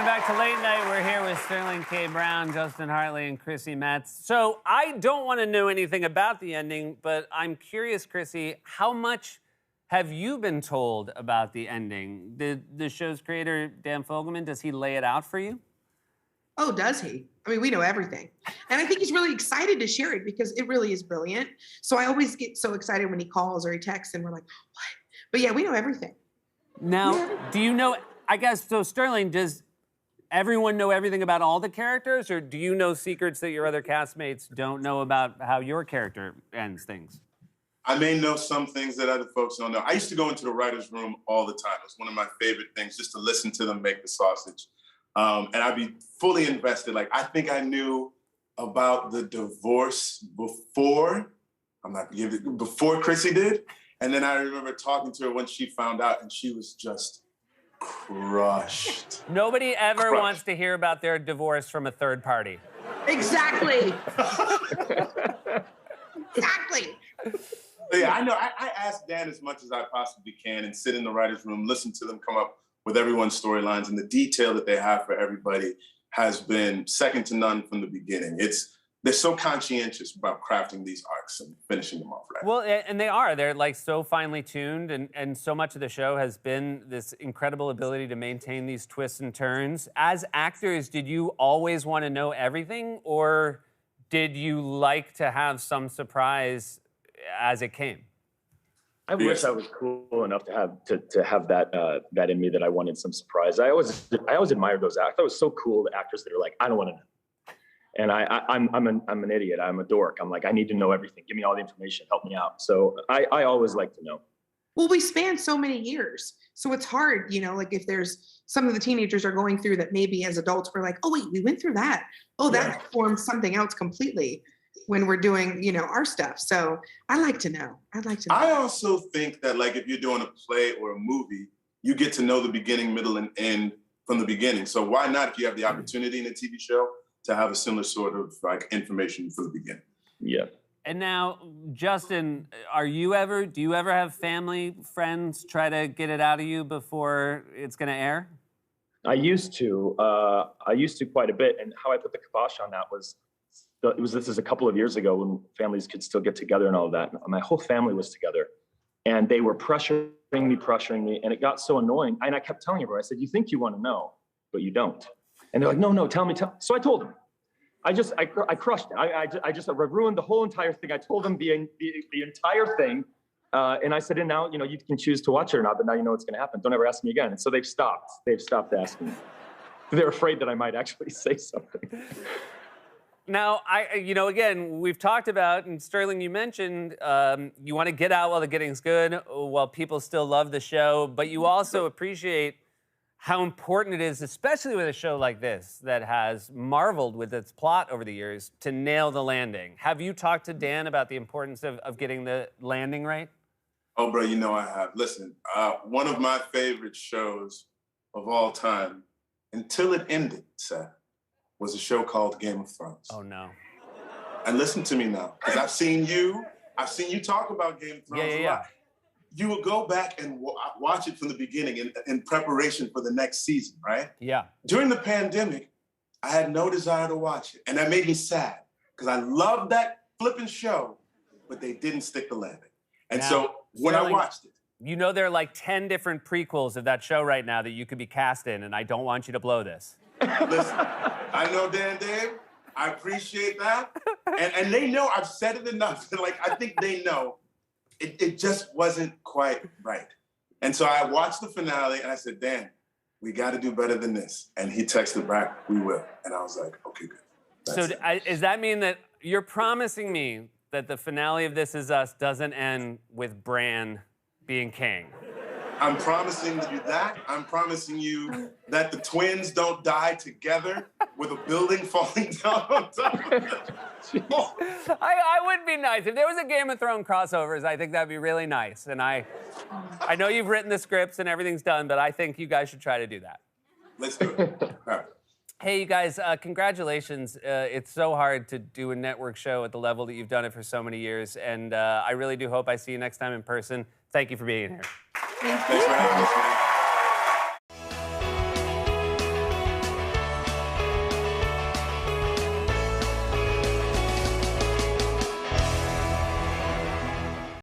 Welcome back to Late Night. We're here with Sterling K. Brown, Justin Hartley, and Chrissy Metz. So I don't want to know anything about the ending, but I'm curious, Chrissy, how much have you been told about the ending? Did the show's creator, Dan Fogelman, does he lay it out for you? Oh, does he? I mean, we know everything. And I think he's really excited to share it because it really is brilliant. So I always get so excited when he calls or he texts and we're like, what? But yeah, we know everything. Now, do you know, I guess, so Sterling, does everyone know everything about all the characters, or do you know secrets that your other castmates don't know about how your character ends things? I may know some things that other folks don't know. I used to go into the writer's room all the time. It was one of my favorite things, just to listen to them make the sausage. And I'd be fully invested. Like, I think I knew about the divorce before Chrissy did. And then I remember talking to her when she found out, and she was just crushed. Nobody ever wants to hear about their divorce from a third party. Exactly. Exactly. Yeah, I know. I ask Dan as much as I possibly can and sit in the writer's room, listen to them come up with everyone's storylines, and the detail that they have for everybody has been second to none from the beginning. They're so conscientious about crafting these arcs and finishing them off right. Well, and they are. They're like so finely tuned, and so much of the show has been this incredible ability to maintain these twists and turns. As actors, did you always want to know everything, or did you like to have some surprise as it came? I wish I was cool enough to have that in me, that I wanted some surprise. I always admired those actors. I was so cool, the actors that are like, I don't want to know. And I'm an idiot. I'm a dork. I'm like, I need to know everything. Give me all the information. Help me out. So I always like to know. Well, we span so many years. So it's hard, like if there's some of the teenagers are going through that maybe as adults we're like, oh, wait, we went through that. Oh, that forms something else completely when we're doing, our stuff. So I like to know. I'd like to know. I also think that, like, if you're doing a play or a movie, you get to know the beginning, middle, and end from the beginning. So why not, if you have the opportunity in a TV show, to have a similar sort of like information from the beginning? Yeah. And now, Justin, do you ever have family, friends try to get it out of you before it's going to air? I used to quite a bit. And how I put the kibosh on that was, this is a couple of years ago when families could still get together and all of that. And my whole family was together, and they were pressuring me, and it got so annoying. And I kept telling everyone, I said, you think you want to know, but you don't. And they're like, no, tell me. So I told them. I crushed it. I just ruined the whole entire thing. I told them the entire thing. And I said, and now, you can choose to watch it or not, but now you know what's going to happen. Don't ever ask me again. And so they've stopped. They've stopped asking me. They're afraid that I might actually say something. Now, again, we've talked about, and Sterling, you mentioned, you want to get out while the getting's good, while people still love the show, but you also appreciate how important it is, especially with a show like this that has marveled with its plot over the years, to nail the landing. Have you talked to Dan about the importance of getting the landing right? Oh, bro, I have. Listen, one of my favorite shows of all time, until it ended, Seth, was a show called Game of Thrones. Oh, no. And listen to me now, because I've seen you talk about Game of Thrones a lot. You will go back and watch it from the beginning in preparation for the next season, right? Yeah. During the pandemic, I had no desire to watch it. And that made me sad, because I loved that flipping show, but they didn't stick the landing. And so when I watched it. There are like 10 different prequels of that show right now that you could be cast in, and I don't want you to blow this. Listen, I know Dan Dave. I appreciate that. And they know I've said it enough. I think they know. It just wasn't quite right. And so I watched the finale and I said, Dan, we got to do better than this. And he texted back, we will. And I was like, okay, good. Does that mean that you're promising me that the finale of This Is Us doesn't end with Bran being king? I'm promising you that. I'm promising you that the twins don't die together with a building falling down on top of them. I would be nice. If there was a Game of Thrones crossovers, I think that'd be really nice. And I know you've written the scripts and everything's done, but I think you guys should try to do that. Let's do it. Right. Hey, you guys, congratulations. It's so hard to do a network show at the level that you've done it for so many years. And I really do hope I see you next time in person. Thank you for being here. Thank you. Thanks for having us, man.